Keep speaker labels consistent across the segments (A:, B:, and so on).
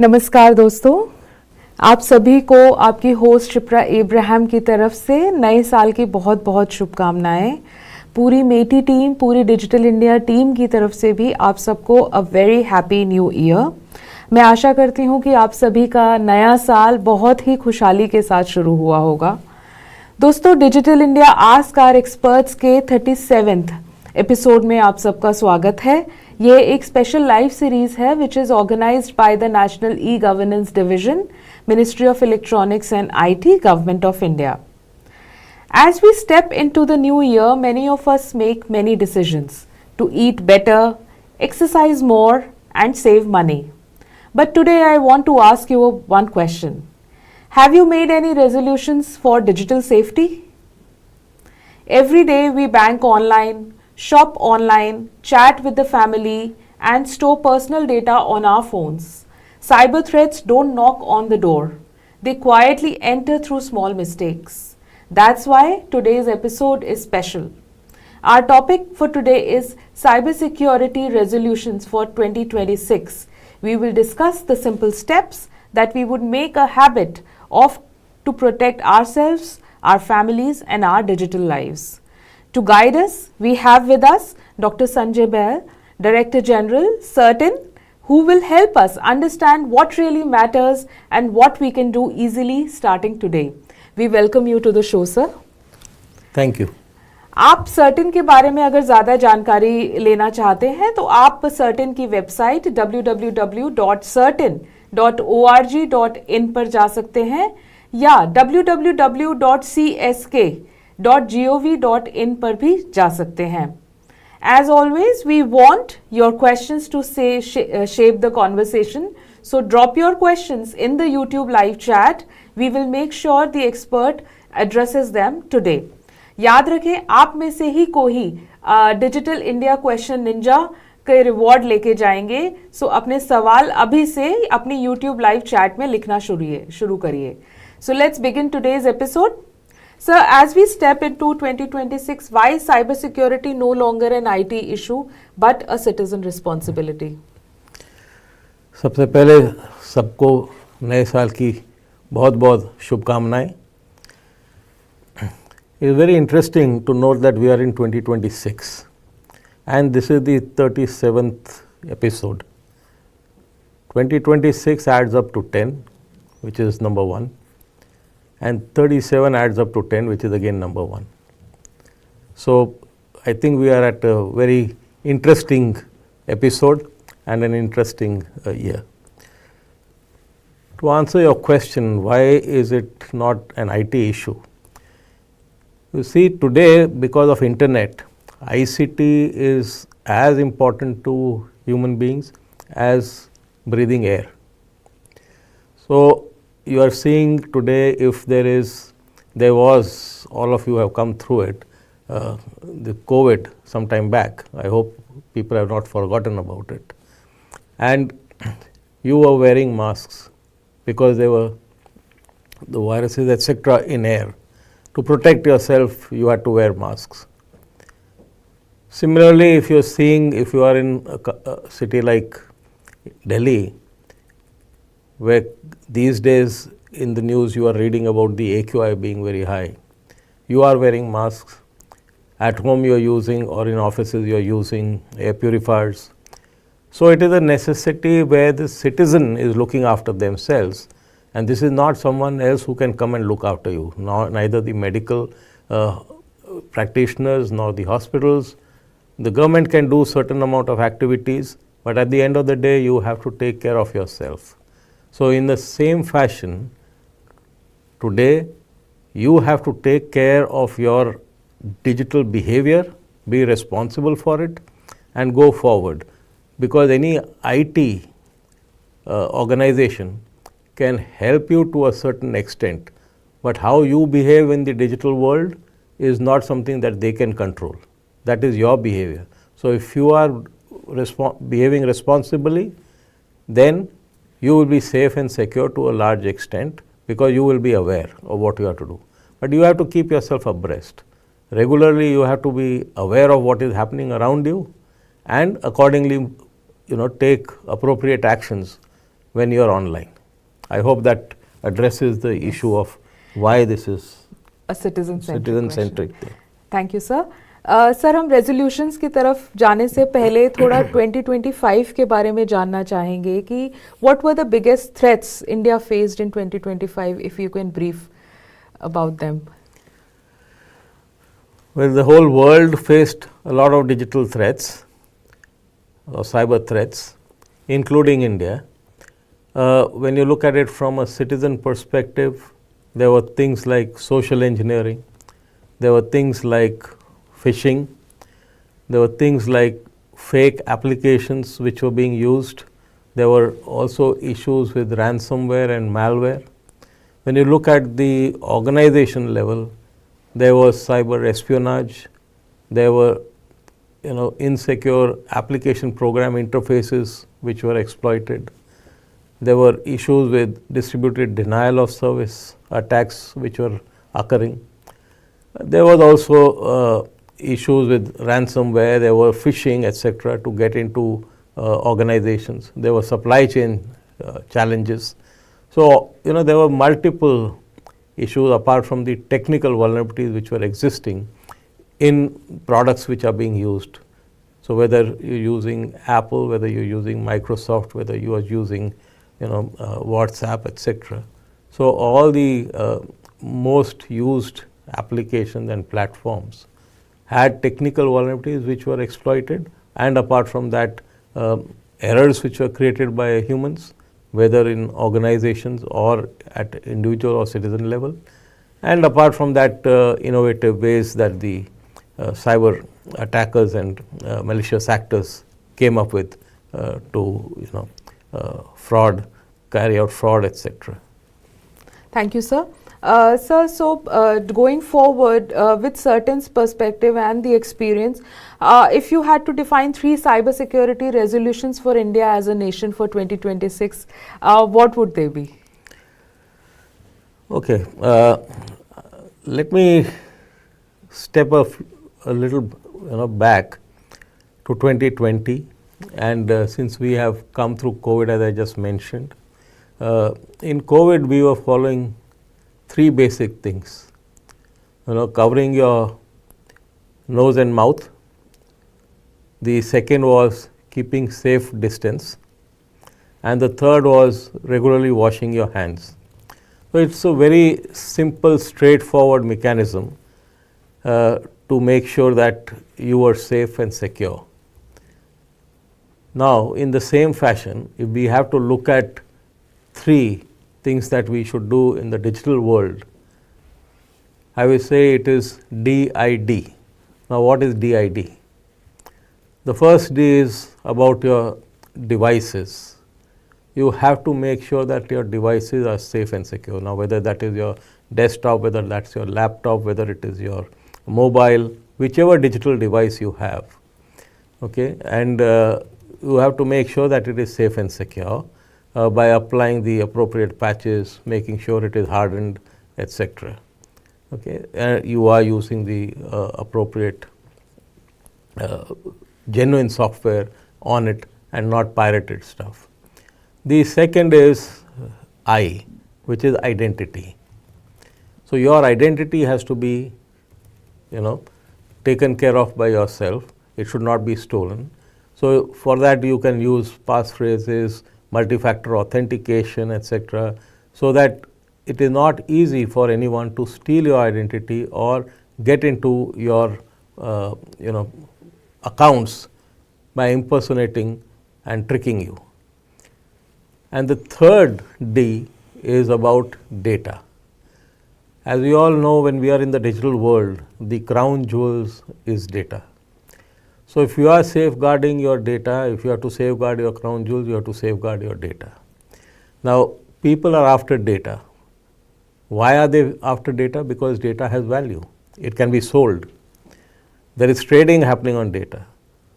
A: नमस्कार दोस्तों, आप सभी को आपकी होस्ट शिप्रा इब्राहिम की तरफ से नए साल की बहुत बहुत शुभकामनाएं। पूरी मेटी टीम, पूरी डिजिटल इंडिया टीम की तरफ से भी आप सबको a very happy new year. मैं आशा करती हूँ कि आप सभी का नया साल बहुत ही खुशहाली के साथ शुरू हुआ होगा। दोस्तों, digital India ask our experts के 37th एपिसोड में आप सबका स्वागत है। ये एक स्पेशल लाइव सीरीज है which is organised by the national e governance division, ministry of electronics and IT, government of India. As we step into the new year, many of us make many decisions to eat better, exercise more, and save money. But today I want to ask you one question. Have you made any resolutions for digital safety? Every day we bank online, shop online, chat with the family, and store personal data on our phones. Cyber threats don't knock on the door. They quietly enter through small mistakes. That's why today's episode is special. Our topic for today is Cybersecurity Resolutions for 2026. We will discuss the simple steps that we would make a habit of to protect ourselves, our families, and our digital lives. To guide us, we have with us Dr. Sanjay Bahl, Director General CERT-In, who will help us understand what really matters and what we can do easily starting today. We welcome you to the show, sir.
B: Thank you.
A: आप CERT-In के बारे में अगर ज़्यादा जानकारी लेना चाहते हैं तो आप CERT-In की वेबसाइट www.certin.org.in पर जा सकते हैं या www.csk.gov.in पर भी जा सकते हैं. As always, we want your questions to shape the conversation. So drop your questions in the YouTube live chat. We will make sure the expert addresses them today. याद रखें, आप में से ही कोई डिजिटल इंडिया क्वेश्चन निंजा के reward लेके जाएंगे. सो अपने सवाल अभी से अपनी YouTube लाइव चैट में लिखना शुरू करिए. So let's begin today's episode. Sir, as we step into 2026, why is cybersecurity no longer an IT issue but a citizen responsibility?
B: सबसे पहले सबको नए साल की बहुत बहुत शुभकामनाएं. It is very interesting to note that we are in 2026 and this is the 37th episode. 2026 adds up to 10, which is number 1, and 37 adds up to 10, which is again number 1. So I think we are at a very interesting episode and an interesting year. To answer your question, why is it not an IT issue? You see, today because of internet, ICT is as important to human beings as breathing air. So you are seeing today, if there was, all of you have come through it, the COVID some time back. I hope people have not forgotten about it. And you were wearing masks because there were the viruses, etc. in air. To protect yourself, you had to wear masks. Similarly, if you are in a city like Delhi, where these days in the news you are reading about the AQI being very high, you are wearing masks. At home you are using, or in offices you are using air purifiers. So it is a necessity where the citizen is looking after themselves, and this is not someone else who can come and look after you, neither the medical practitioners nor the hospitals. The government can do certain amount of activities, but at the end of the day you have to take care of yourself. So in the same fashion, today you have to take care of your digital behavior, be responsible for it, and go forward, because any IT organization can help you to a certain extent, but how you behave in the digital world is not something that they can control. That is your behavior. So if you are behaving responsibly, then you will be safe and secure to a large extent, because you will be aware of what you have to do. But you have to keep yourself abreast. Regularly you have to be aware of what is happening around you and accordingly take appropriate actions when you are online. I hope that addresses the issue of why this is
A: a citizen-centric
B: citizen-centric thing.
A: Thank you sir. Sir हम resolutions की तरफ जाने से पहले थोड़ा 2025 के बारे में जानना चाहेंगे कि what were the biggest threats India faced in 2025 if you can brief about them.
B: Well, the whole world faced a lot of digital threats or cyber threats, including India. When you look at it from a citizen perspective, there were things like social engineering, there were things like phishing, there were things like fake applications which were being used. There were also issues with ransomware and malware. When you look at the organization level, there was cyber espionage, there were insecure application program interfaces which were exploited. There were issues with distributed denial of service attacks which were occurring. There was also issues with ransomware, there were phishing, etc., to get into organizations. There were supply chain challenges. So, there were multiple issues apart from the technical vulnerabilities which were existing in products which are being used. So, whether you're using Apple, whether you're using Microsoft, whether you are using WhatsApp, etc. So, all the most used applications and platforms had technical vulnerabilities which were exploited, and apart from that errors which were created by humans, whether in organizations or at individual or citizen level, and apart from that innovative ways that the cyber attackers and malicious actors came up with to carry out fraud, etc.
A: Thank you, sir. Sir, so going forward with CERT-In's perspective and the experience, if you had to define 3 cybersecurity resolutions for India as a nation for 2026, what would they be?
B: Okay, let me step a little back to 2020, and since we have come through COVID, as I just mentioned, in COVID we were following 3 basic things, covering your nose and mouth. The second was keeping safe distance, and the third was regularly washing your hands. So, it's a very simple, straightforward mechanism to make sure that you are safe and secure. Now, in the same fashion, if we have to look at 3 things that we should do in the digital world, I will say it is DID. Now, what is DID? The first D is about your devices. You have to make sure that your devices are safe and secure. Now, whether that is your desktop, whether that's your laptop, whether it is your mobile, whichever digital device you have, okay, and you have to make sure that it is safe and secure. By applying the appropriate patches, making sure it is hardened, etc. Okay, you are using the appropriate genuine software on it and not pirated stuff. The second is I, which is identity. So, your identity has to be taken care of by yourself. It should not be stolen. So, for that you can use passphrases, multi-factor authentication, etc., so that it is not easy for anyone to steal your identity or get into your accounts by impersonating and tricking you. And the third D is about data. As we all know, when we are in the digital world, the crown jewels is data. So, if you are safeguarding your data, if you have to safeguard your crown jewels, you have to safeguard your data. Now, people are after data. Why are they after data? Because data has value. It can be sold. There is trading happening on data.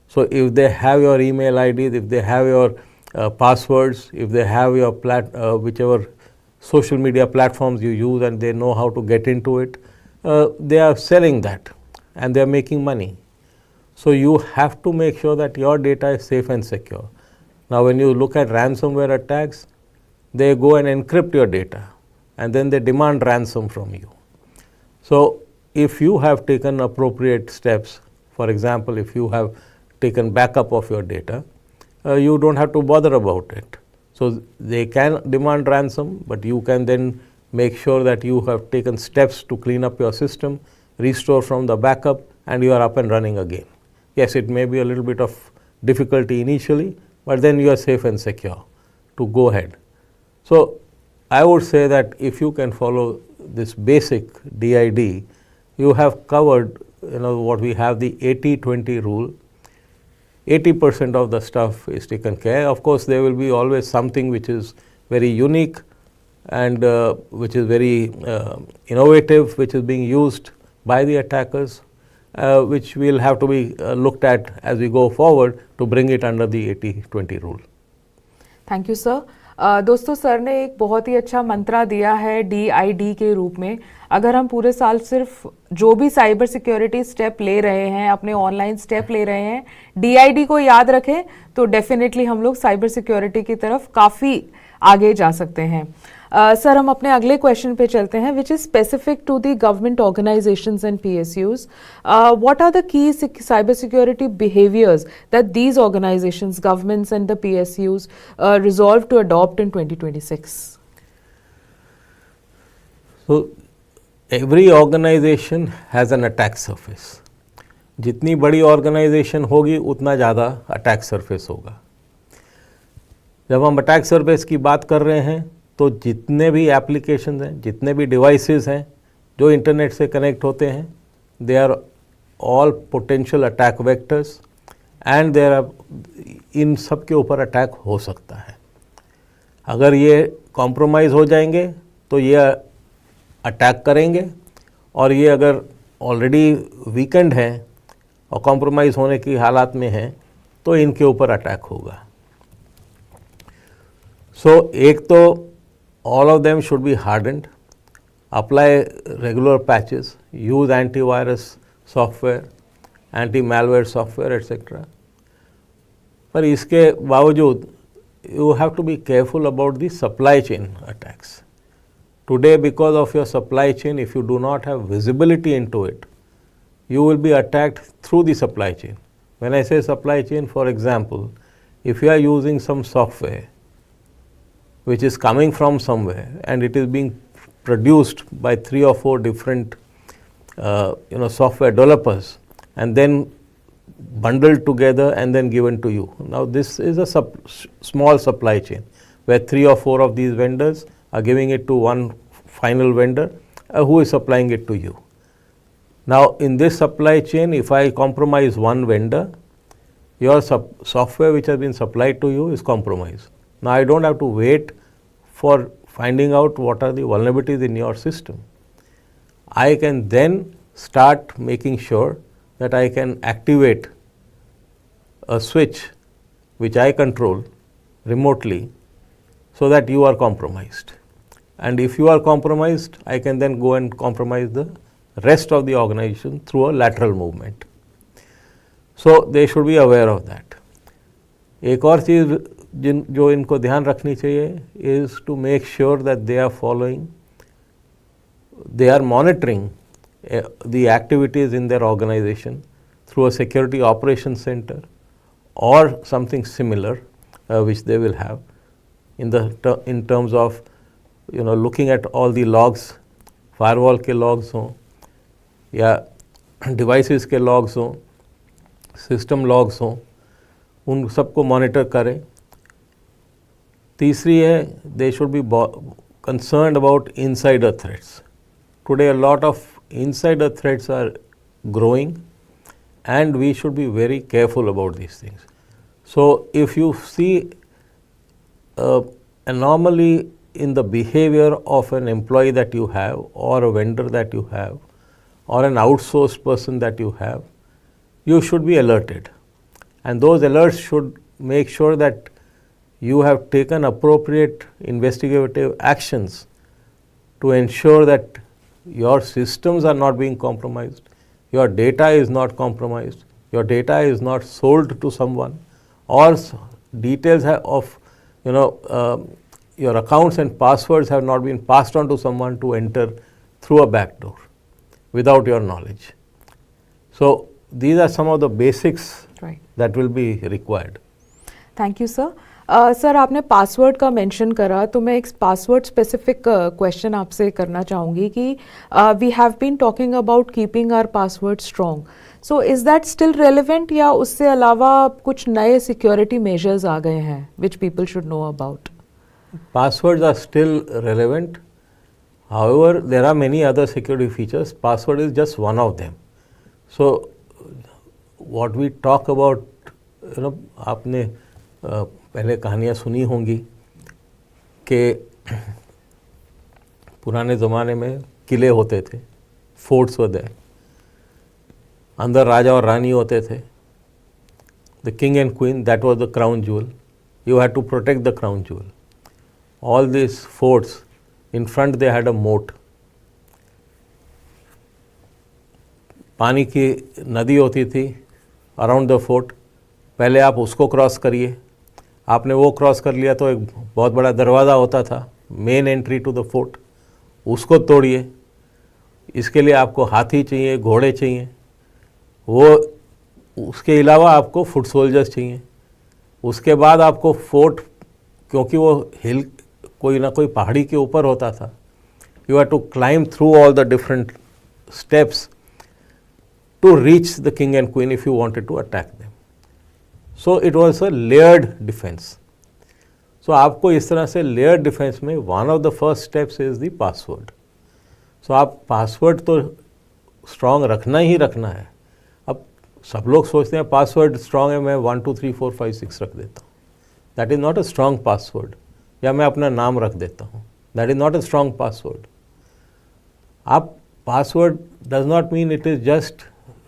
B: So, if they have your email IDs, if they have your passwords, if they have your whichever social media platforms you use and they know how to get into it, they are selling that and they are making money. So, you have to make sure that your data is safe and secure. Now, when you look at ransomware attacks, they go and encrypt your data, and then they demand ransom from you. So if you have taken appropriate steps, for example, if you have taken backup of your data, you don't have to bother about it. So they can demand ransom, but you can then make sure that you have taken steps to clean up your system, restore from the backup, and you are up and running again. Yes, it may be a little bit of difficulty initially, but then you are safe and secure to go ahead. So I would say that if you can follow this basic DID, you have covered, what we have, the 80-20 rule. 80% of the stuff is taken care. Of course, there will be always something which is very unique and which is very innovative, which is being used by the attackers, which will have to be looked at as we go forward to bring it under the 80-20 rule.
A: Thank you sir. दोस्तों, sir ने एक बहुत ही अच्छा मंत्रा दिया है DID के रूप में. अगर हम पूरे साल सिर्फ जो भी साइबर सिक्योरिटी स्टेप ले रहे हैं, अपने ऑनलाइन स्टेप ले रहे हैं, DID को याद रखें तो डेफिनेटली हम लोग साइबर सिक्योरिटी की तरफ काफ़ी आगे जा सकते हैं. सर, हम अपने अगले क्वेश्चन पे चलते हैं, which is specific to the government organisations and PSUs. What are the key cyber security behaviours that these organisations, governments and the PSUs resolve to adopt in 2026?
B: So every organization has an attack surface. जितनी बड़ी organisation होगी उतना ज़्यादा attack surface होगा. जब हम attack surface की बात कर रहे हैं तो जितने भी एप्लीकेशन हैं, जितने भी डिवाइसेस हैं जो इंटरनेट से कनेक्ट होते हैं, they are all potential attack vectors and there are, इन सब के ऊपर अटैक हो सकता है. अगर ये कॉम्प्रोमाइज़ हो जाएंगे तो ये अटैक करेंगे, और ये अगर ऑलरेडी वीकेंड है और कॉम्प्रोमाइज़ होने की हालात में है तो इनके ऊपर अटैक होगा. सो एक तो all of them should be hardened, apply regular patches, use antivirus software, anti-malware software, etc. पर इसके बावजूद you have to be careful about the supply chain attacks. Today, because of your supply chain, if you do not have visibility into it, you will be attacked through the supply chain. When I say supply chain, for example, if you are using some software which is coming from somewhere and it is being produced by 3 or 4 different software developers and then bundled together and then given to you. Now this is a small supply chain where 3 or 4 of these vendors are giving it to one final vendor who is supplying it to you. Now in this supply chain, if I compromise one vendor, your software which has been supplied to you is compromised. Now I don't have to wait for finding out what are the vulnerabilities in your system. I can then start making sure that I can activate a switch which I control remotely so that you are compromised. And if you are compromised, I can then go and compromise the rest of the organization through a lateral movement. So they should be aware of that. एक और चीज़ जो इनको ध्यान रखनी चाहिए is to make sure that they are monitoring the activities in their organization through a security operations center or something similar which they will have in terms of looking at all the logs, firewall के logs हों या devices के logs हों, system logs हों, उन सबको monitor करें. तीसरी है, they should be concerned about insider threats. Today a lot of insider threats are growing and we should be very careful about these things. So if you see anomaly in the behavior of an employee that you have or a vendor that you have or an outsourced person that you have, you should be alerted. And those alerts should make sure that you have taken appropriate investigative actions to ensure that your systems are not being compromised, your data is not compromised, your data is not sold to someone, or details of your accounts and passwords have not been passed on to someone to enter through a back door without your knowledge. So these are some of the basics
A: Right.
B: that will be required.
A: Thank you sir. Sir आपने password का mention करा तो मैं एक password specific question आपसे करना चाहूँगी कि we have been talking about keeping our password strong. So is that still relevant या उससे अलावा कुछ नए सिक्योरिटी मेजर्स आ गए हैं which people should know about?
B: Passwords are still relevant. However, there are many other security features. Password is just one of them. So, what we talk about, आपने पहले कहानियाँ सुनी होंगी कि पुराने ज़माने में किले होते थे, फोर्ट्स वर देयर, अंदर राजा और रानी होते थे. The king and queen, that was the crown jewel. You had to protect the crown jewel. All these forts, in front they had a moat. पानी की नदी होती थी अराउंड द फोर्ट. पहले आप उसको क्रॉस करिए. आपने वो क्रॉस कर लिया तो एक बहुत बड़ा दरवाज़ा होता था, main entry to the fort. उसको तोड़िए. इसके लिए आपको हाथी चाहिए, घोड़े चाहिए. वो उसके अलावा आपको फुट सोल्जर्स चाहिए. उसके बाद आपको फोर्ट, क्योंकि वो हिल कोई ना कोई पहाड़ी के ऊपर होता था, you have to climb through all the different steps to reach the king and queen if you wanted to attack them. So it was a layered defence. So आपको इस तरह से लेयर्ड डिफेंस में one of the first steps is the password. So आप password तो strong रखना ही रखना है. अब सब लोग सोचते हैं पासवर्ड स्ट्रांग है, मैं 1 2 3 4 5 6 रख देता हूँ. That is not a strong password. या मैं अपना नाम रख देता हूँ, that is not a strong password. आप password does not mean it is just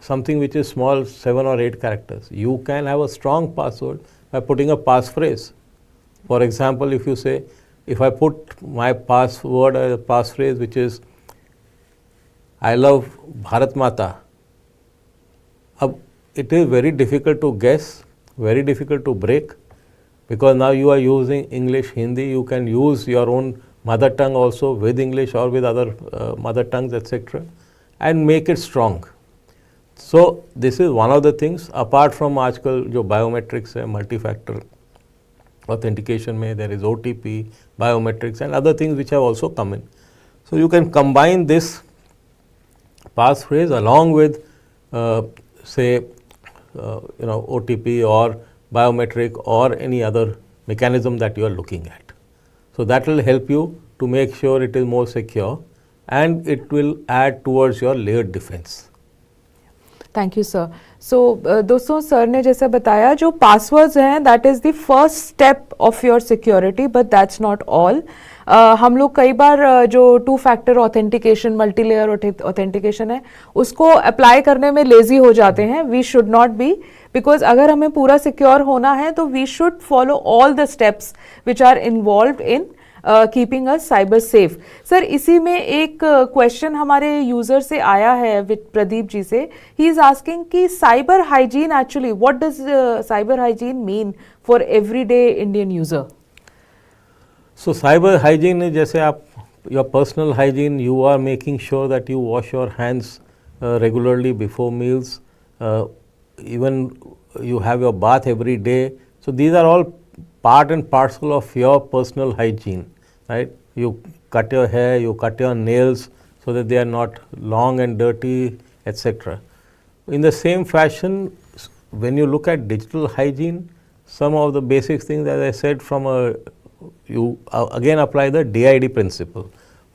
B: something which is small 7 or 8 characters. You can have a strong password by putting a passphrase. For example, if you say, if I put my password as a passphrase which is I love Bharat Mata, अब it is very difficult to guess, very difficult to break, because now you are using English, Hindi. You can use your own mother tongue also with English or with other mother tongues, etc., and make it strong. So this is one of the things. Apart from आजकल जो biometrics है, multi-factor authentication में, there is OTP, biometrics and other things which have also come in. So you can combine this passphrase along with say OTP or biometric or any other mechanism that you are looking at. So that will help you to make sure it is more secure and it will add towards your layered defense.
A: Thank you sir. So दोस्तों, sir ने जैसे बताया जो passwords हैं that is the first step of your security, but that's not all. हम लोग कई बार जो 2 factor authentication, multi layer authentication है, उसको अप्लाई करने में लेजी हो जाते हैं. We should not be, because अगर हमें पूरा सिक्योर होना है तो we should follow all the steps which are involved in keeping us cyber safe. Sir, इसी में एक क्वेश्चन हमारे यूजर से आया है विद प्रदीप जी से. ही इज आस्किंग कि cyber hygiene, actually what does cyber hygiene mean for everyday Indian user?
B: So cyber hygiene is जैसे आप your personal hygiene, you are making sure that you wash your hands regularly before meals. Even you have your bath every day. So these are all part and parcel of your personal hygiene, right? You cut your hair, you cut your nails so that they are not long and dirty, etc. In the same fashion, when you look at digital hygiene, some of the basic things, as I said, from a you again apply the DID principle.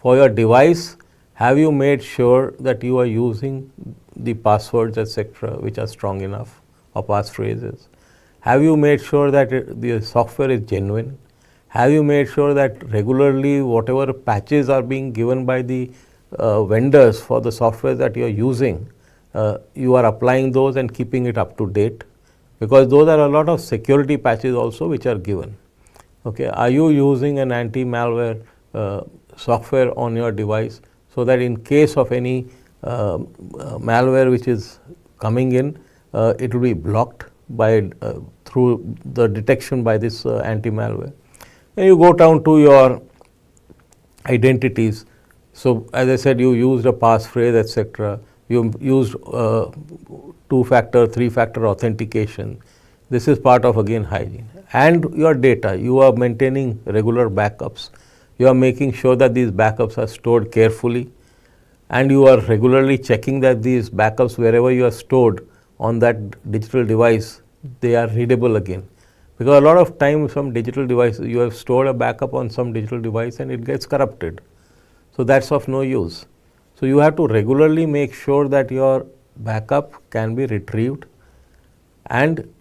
B: For your device, have you made sure that you are using the passwords, etc., which are strong enough, or passphrases? Have you made sure that the software is genuine? Have you made sure that regularly whatever patches are being given by the vendors for the software that you are using, you are applying those and keeping it up to date? Because those are a lot of security patches also which are given. Okay, are you using an anti-malware software on your device so that in case of any malware which is coming in, it will be blocked by through the detection by this anti-malware? And you go down to your identities. So as I said, you used a passphrase, etc. You used two-factor, three-factor authentication. This is part of, again, hygiene. And your data, you are maintaining regular backups. You are making sure that these backups are stored carefully, and you are regularly checking that these backups, wherever you are stored on that digital device, they are readable again. Because a lot of time, some digital devices, you have stored a backup on some digital device and it gets corrupted. So that's of no use. So you have to regularly make sure that your backup can be retrieved and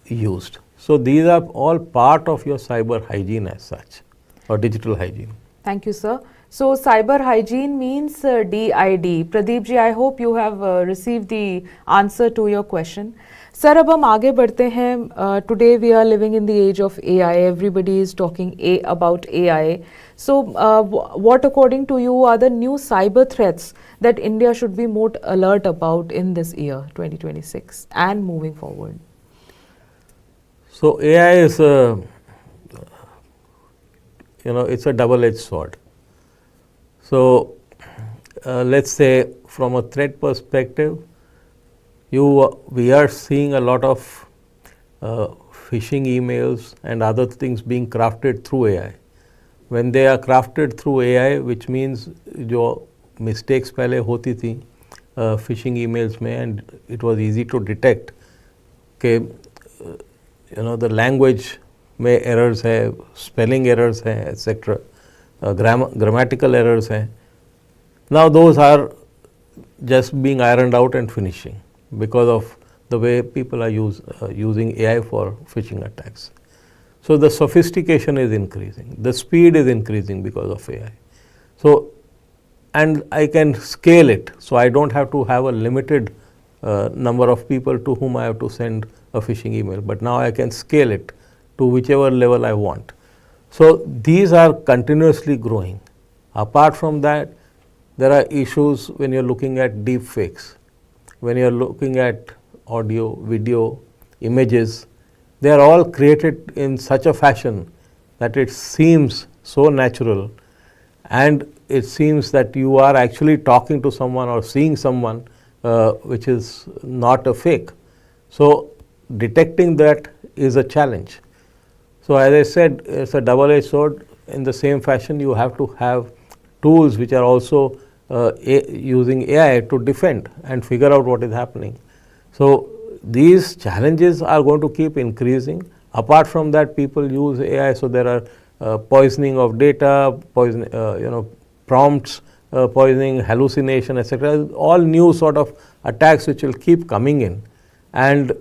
B: used. So these are all part of your cyber hygiene as such, or digital hygiene.
A: Thank you, sir. So cyber hygiene means DID. Pradeep ji, I hope you have received the answer to your question. Sir, अब हम आगे बढ़ते हैं. Today we are living in the age of AI. Everybody is talking about AI. So what according to you are the new cyber threats that India should be more alert about in this year 2026 and moving forward?
B: So AI is it's a double-edged sword. So let's say from a threat perspective, we are seeing a lot of phishing emails and other things being crafted through AI. When they are crafted through AI, which means जो mistakes पहले होती थी phishing emails में, and it was easy to detect कि the language में errors है, spelling errors है, etc. Grammatical errors हैं. Now those are just being ironed out and finishing because of the way people are using AI for phishing attacks. So the sophistication is increasing, the speed is increasing because of AI. So, and I can scale it, so I don't have to have a limited number of people to whom I have to send a phishing email, but now I can scale it to whichever level I want. So these are continuously growing. Apart from that, there are issues when you're looking at deep fakes, when you're looking at audio, video, images. They are all created in such a fashion that it seems so natural, and it seems that you are actually talking to someone or seeing someone which is not a fake. So detecting that is a challenge. So as I said, it's a double-edged sword. In the same fashion, you have to have tools which are also using AI to defend and figure out what is happening. So these challenges are going to keep increasing. Apart from that, people use AI, so there are poisoning of data, prompts, poisoning, hallucination, etc. All new sort of attacks which will keep coming in, and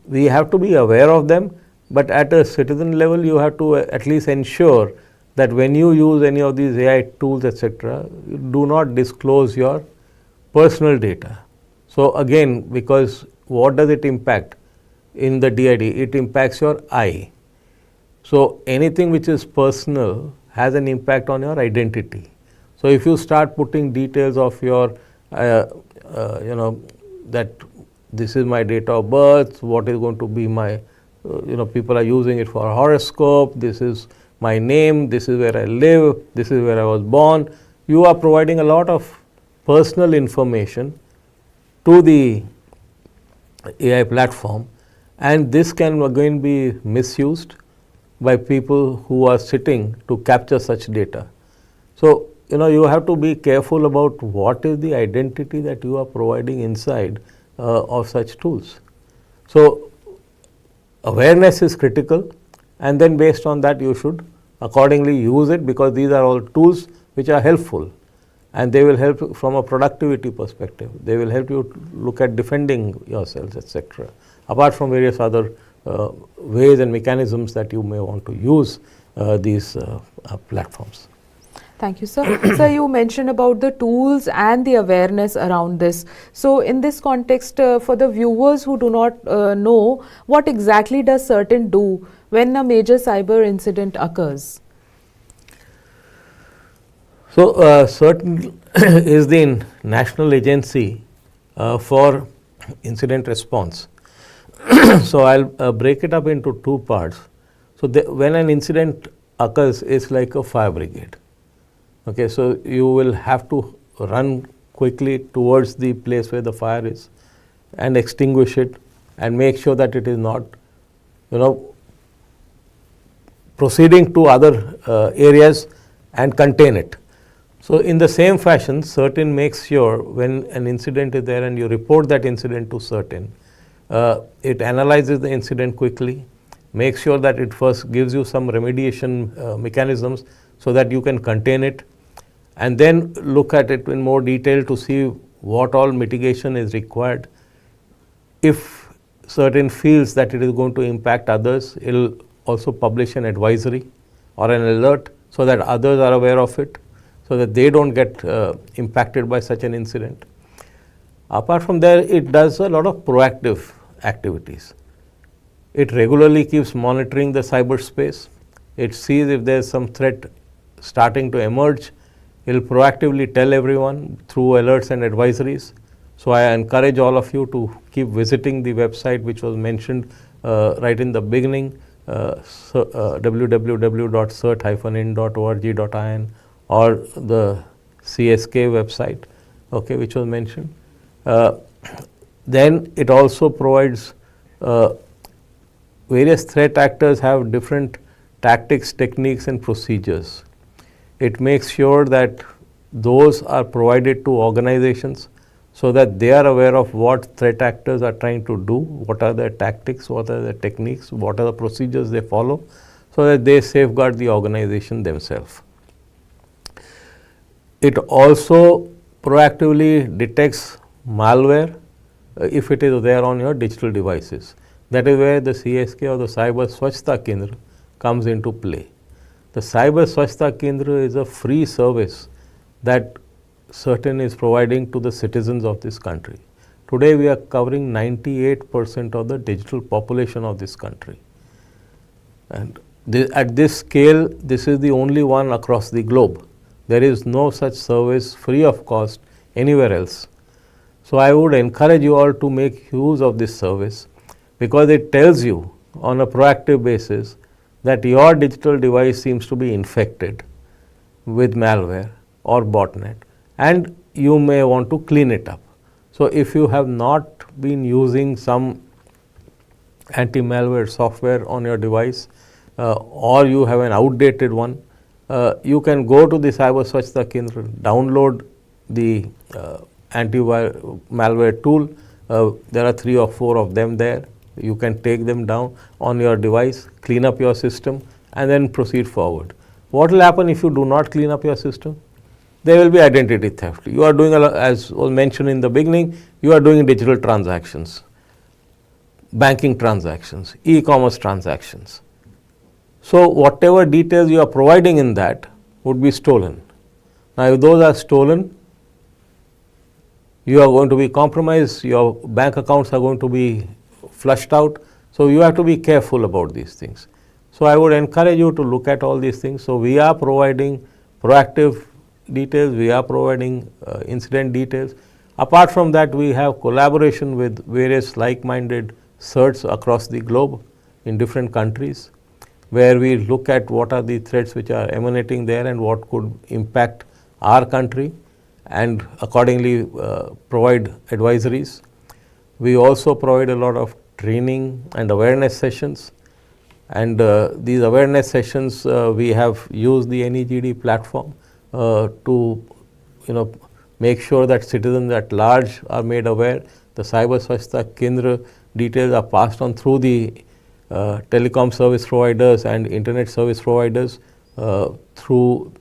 B: we have to be aware of them. But at a citizen level, you have to at least ensure that when you use any of these AI tools, etc., do not disclose your personal data. So again, because what does it impact in the DID? It impacts your I. So anything which is personal has an impact on your identity. So if you start putting details of your, that this is my date of birth, what is going to be my, people are using it for horoscope, this is my name, this is where I live, this is where I was born. You are providing a lot of personal information to the AI platform, and this can again be misused by people who are sitting to capture such data. So, you have to be careful about what is the identity that you are providing inside of such tools. So, awareness is critical, and then based on that you should accordingly use it, because these are all tools which are helpful, and they will help from a productivity perspective. They will help you look at defending yourselves, etc. Apart from various other ways and mechanisms that you may want to use these platforms.
A: Thank you, sir. Sir, you mentioned about the tools and the awareness around this. So in this context, for the viewers who do not know, what exactly does CERT-In do when a major cyber incident occurs?
B: So CERT-In is the national agency for incident response. So I'll break it up into two parts. So when an incident occurs is like a fire brigade. Okay, so you will have to run quickly towards the place where the fire is and extinguish it and make sure that it is not, proceeding to other areas and contain it. So in the same fashion, CERT-In makes sure when an incident is there and you report that incident to CERT-In, it analyzes the incident quickly, makes sure that it first gives you some remediation mechanisms so that you can contain it, and then look at it in more detail to see what all mitigation is required. If CERT-In feels that it is going to impact others, it will also publish an advisory or an alert so that others are aware of it, so that they don't get impacted by such an incident. Apart from there, it does a lot of proactive activities. It regularly keeps monitoring the cyberspace. It sees if there is some threat starting to emerge. It will proactively tell everyone through alerts and advisories. So I encourage all of you to keep visiting the website which was mentioned right in the beginning, www.cert-in.org.in, or the CSK website, okay, which was mentioned. Then it also provides various threat actors have different tactics, techniques and procedures. It makes sure that those are provided to organizations so that they are aware of what threat actors are trying to do, what are their tactics, what are their techniques, what are the procedures they follow, so that they safeguard the organization themselves. It also proactively detects malware if it is there on your digital devices. That is where the CSK or the Cyber Swachhta Kendra comes into play. The Cyber Swachhta Kendra is a free service that CERT-In is providing to the citizens of this country. Today we are covering 98% of the digital population of this country. And at this scale, this is the only one across the globe. There is no such service free of cost anywhere else. So I would encourage you all to make use of this service, because it tells you on a proactive basis that your digital device seems to be infected with malware or botnet, and you may want to clean it up. So if you have not been using some anti-malware software on your device, or you have an outdated one, you can go to the Cyber Swachhta Kendra, download the anti-malware tool. There are 3 or 4 of them there. You can take them down on your device, clean up your system and then proceed forward. What will happen if you do not clean up your system? There will be identity theft. You are doing, as was mentioned in the beginning, you are doing digital transactions, banking transactions, e-commerce transactions. So whatever details you are providing in that would be stolen. Now if those are stolen, you are going to be compromised, your bank accounts are going to be flushed out. So you have to be careful about these things. So I would encourage you to look at all these things. So we are providing proactive details, we are providing incident details. Apart from that, we have collaboration with various like-minded CERTs across the globe in different countries, where we look at what are the threats which are emanating there and what could impact our country, and accordingly provide advisories. We also provide a lot of training and awareness sessions, and these awareness sessions we have used the NEGD platform to make sure that citizens at large are made aware. The Cyber Swachhta Kendra details are passed on through the telecom service providers and internet service providers through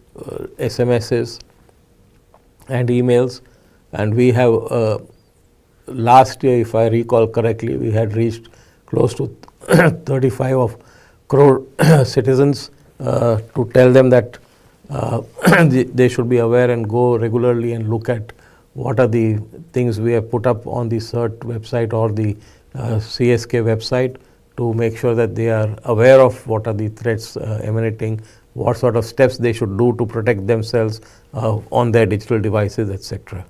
B: SMSs and emails, and we have last year, if I recall correctly, we had reached close to 35 crore citizens to tell them that they should be aware and go regularly and look at what are the things we have put up on the CERT website or the CSK website, to make sure that they are aware of what are the threats emanating, what sort of steps they should do to protect themselves on their digital devices, etc.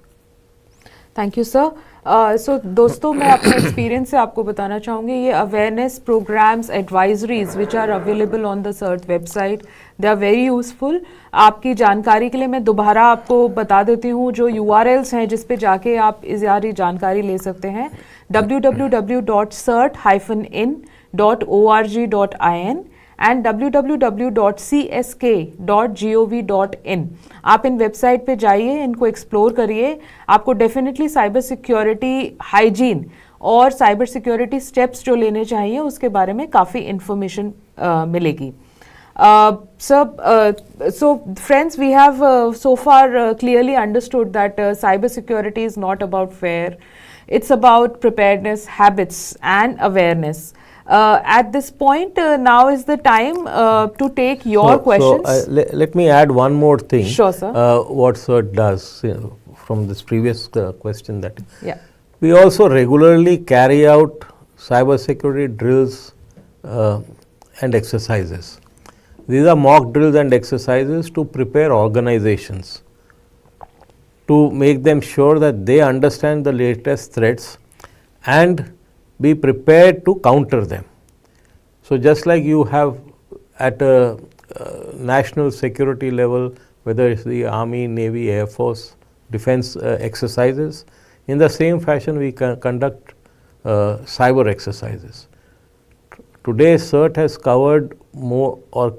A: Thank you, sir. सो दोस्तों, मैं अपने experience से आपको बताना चाहूँगी, ये awareness programmes advisories which are available on the CERT website, they are very useful. आपकी जानकारी के लिए मैं दोबारा आपको बता देती हूँ जो URLs हैं जिस पे जाके आप इस सारी जानकारी ले सकते हैं। www.cert-in.org.in and www.csk.gov.in। आप इन वेबसाइट पे जाइए, इनको एक्सप्लोर करिए। आपको डेफिनेटली साइबर सिक्योरिटी, हाइजीन और साइबर सिक्योरिटी स्टेप्स जो लेने चाहिए उसके बारे में काफ़ी इंफॉर्मेशन मिलेगी। So friends, we have so far clearly understood that cybersecurity is not about fear. It's about preparedness, habits, and awareness. At this point, now is the time to take your questions.
B: So let me add one more thing.
A: Sure, sir.
B: What CERT does, from this previous question that
A: Yeah.
B: we also regularly carry out cybersecurity drills and exercises. These are mock drills and exercises to prepare organizations, to make them sure that they understand the latest threats and be prepared to counter them. So, just like you have at a national security level, whether it's the Army, Navy, Air Force, defense exercises, in the same fashion we conduct cyber exercises. Today CERT has covered more or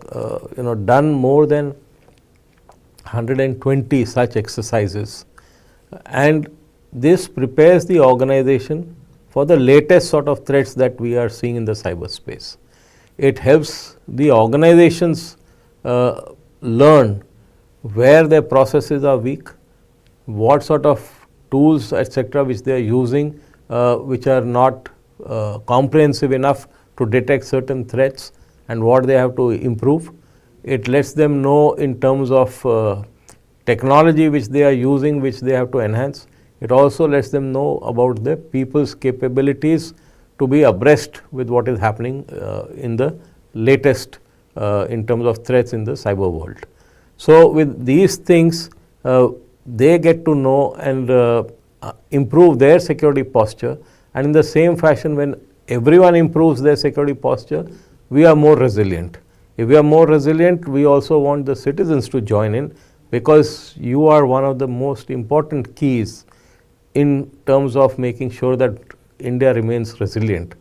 B: done more than 120 such exercises, and this prepares the organization for the latest sort of threats that we are seeing in the cyberspace. It helps the organizations learn where their processes are weak, what sort of tools etc. which they are using which are not comprehensive enough to detect certain threats and what they have to improve. It lets them know in terms of technology which they are using, which they have to enhance. It also lets them know about the people's capabilities to be abreast with what is happening in the latest in terms of threats in the cyber world. So, with these things they get to know and improve their security posture, and in the same fashion when everyone improves their security posture, we are more resilient. If we are more resilient, we also want the citizens to join in, because you are one of the most important keys in terms of making sure that India remains resilient,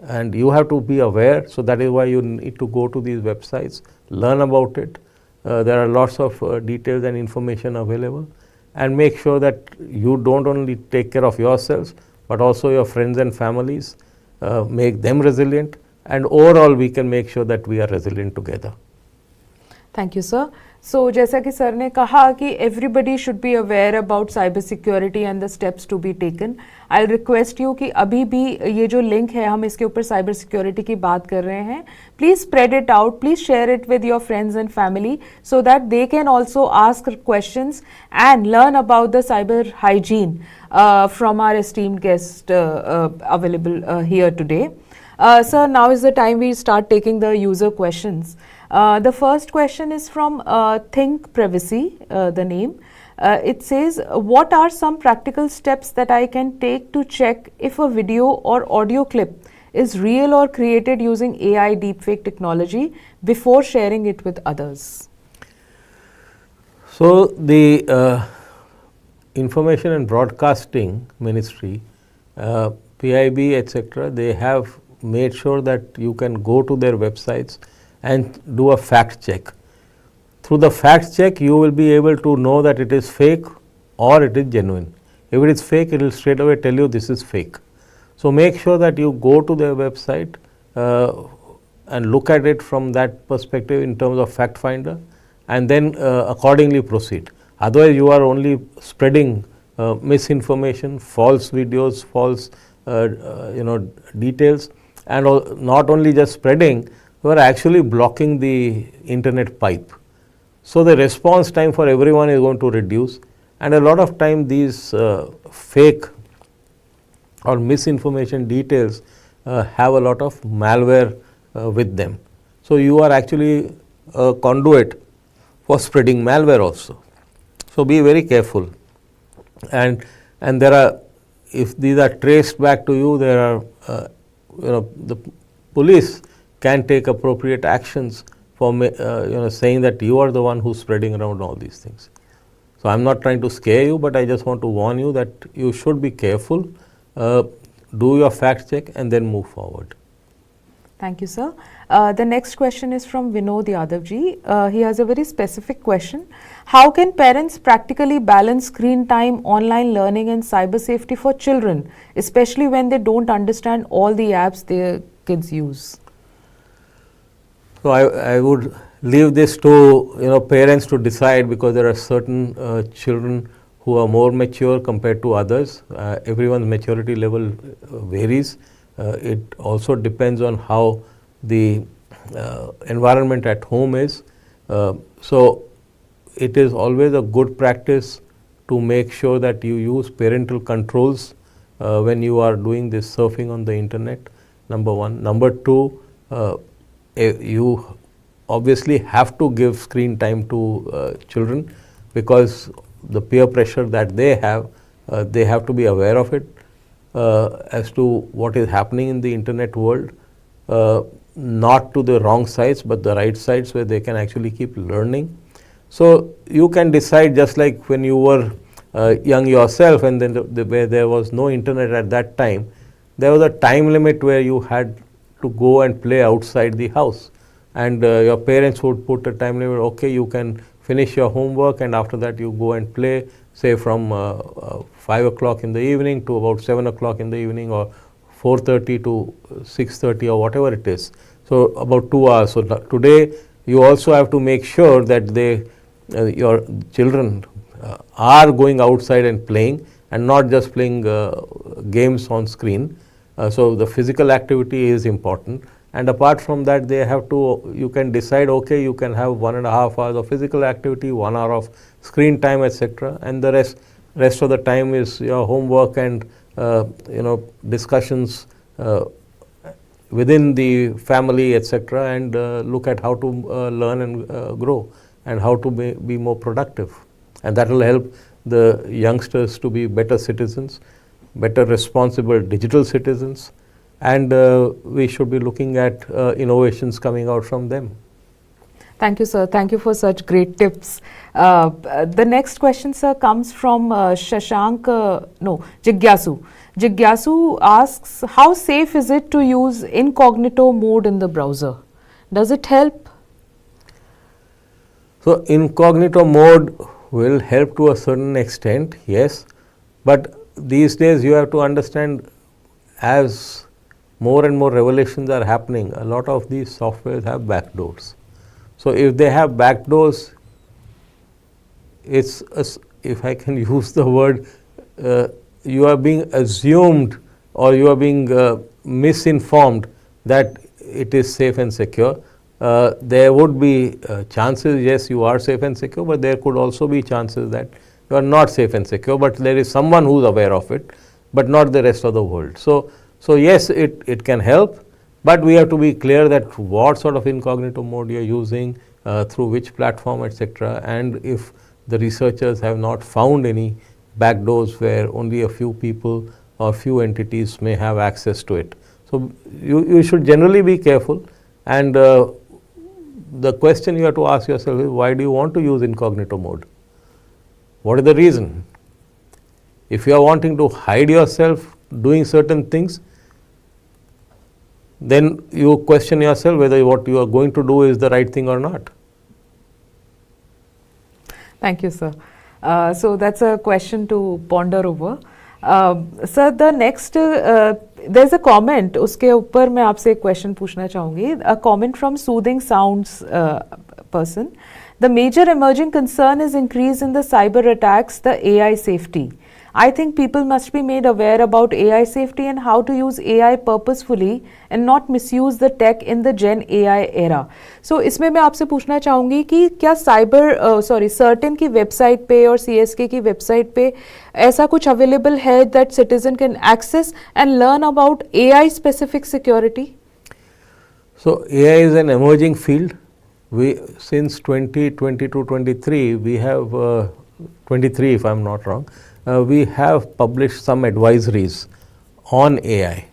B: and you have to be aware. So, that is why you need to go to these websites, learn about it. There are lots of details and information available, and make sure that you don't only take care of yourselves, but also your friends and families, make them resilient, and overall we can make sure that we are resilient together.
A: Thank you, sir. So, जैसा कि sir ने कहा कि everybody should be aware about cyber security and the steps to be taken. I'll request you कि अभी भी ये जो लिंक है, हम इसके ऊपर cyber security की बात कर रहे हैं, please spread it out, please share it with your friends and family so that they can also ask questions and learn about the cyber hygiene from our esteemed guest available here today. Sir, now is the time we start taking the user questions. The first question is from Think Privacy, the name. It says, what are some practical steps that I can take to check if a video or audio clip is real or created using AI deepfake technology before sharing it with others?
B: So, the Information and Broadcasting Ministry, PIB etc., they have made sure that you can go to their websites and do a fact check. Through the fact check, you will be able to know that it is fake or it is genuine. If it is fake, it will straight away tell you this is fake. So, make sure that you go to their website and look at it from that perspective in terms of fact finder, and then accordingly proceed. Otherwise, you are only spreading misinformation, false videos, false details, and not only just spreading, you are actually blocking the internet pipe. So, the response time for everyone is going to reduce, and a lot of time these fake or misinformation details have a lot of malware with them. So, you are actually a conduit for spreading malware also. So, be very careful, and there are if these are traced back to you, there are the police can take appropriate actions for saying that you are the one who's spreading around all these things. So I'm not trying to scare you, but I just want to warn you that you should be careful, do your fact check and then move forward.
A: Thank you, sir. The next question is from Vinod Yadavji. He has a very specific question. How can parents practically balance screen time, online learning and cyber safety for children, especially when they don't understand all the apps their kids use?
B: So I would leave this to parents to decide, because there are certain children who are more mature compared to others. Everyone's maturity level varies. It also depends on how the environment at home is. So it is always a good practice to make sure that you use parental controls when you are doing this surfing on the internet, number one. Number two, you obviously have to give screen time to children, because the peer pressure that they have to be aware of it, as to what is happening in the internet world, not to the wrong sites but the right sites where they can actually keep learning. So you can decide, just like when you were young yourself, and then where there was no internet at that time, there was a time limit where you had to go and play outside the house, and your parents would put a time limit. Okay, you can finish your homework and after that you go and play, say from 5 o'clock in the evening to about 7 o'clock in the evening, or 4:30 to 6:30 or whatever it is. So about 2 hours. So today you also have to make sure that your children are going outside and playing, and not just playing games on screen. So the physical activity is important. And apart from that, you can decide, okay, you can have 1.5 hours of physical activity, 1 hour of screen time, etc. And the rest of the time is your homework and discussions within the family, etc. And look at how to learn and grow, and how to be more productive. And that will help the youngsters to be better citizens, better responsible digital citizens. And we should be looking at innovations coming out from them.
A: Thank you, sir. Thank you for such great tips. The next question, sir, comes from Jigyasu. Jigyasu asks, how safe is it to use incognito mode in the browser? Does it help?
B: So incognito mode will help to a certain extent, yes. But these days you have to understand, as more and more revelations are happening, a lot of these softwares have backdoors. So if they have backdoors, if I can use the word, you are being assumed, or you are being misinformed that it is safe and secure. There would be chances, yes, you are safe and secure, but there could also be chances that you are not safe and secure, but there is someone who is aware of it, but not the rest of the world. So yes, it can help, but we have to be clear that what sort of incognito mode you are using, through which platform, etc. And if the researchers have not found any backdoors where only a few people or few entities may have access to it. So you should generally be careful. And the question you have to ask yourself is, why do you want to use incognito mode? What is the reason? If you are wanting to hide yourself doing certain things, then you question yourself whether what you are going to do is the right thing or not.
A: Thank you, sir. So that's a question to ponder over. Sir, the next, there's a comment, उसके ऊपर मैं आपसे एक question पूछना चाहूँगी. A comment from Soothing Sounds person. The major emerging concern is increase in the cyber attacks, the AI safety. I think people must be made aware about AI safety and how to use AI purposefully and not misuse the tech in the Gen AI era. So इसमें मैं आपसे पूछना चाहूँगी कि क्या CERT-In की website पे और CSK की वेबसाइट पे ऐसा कुछ अवेलेबल है that citizen can access and learn about AI specific security?
B: So AI is an emerging field. Since 2022-23 we have 23 if I am not wrong. we have published some advisories on AI.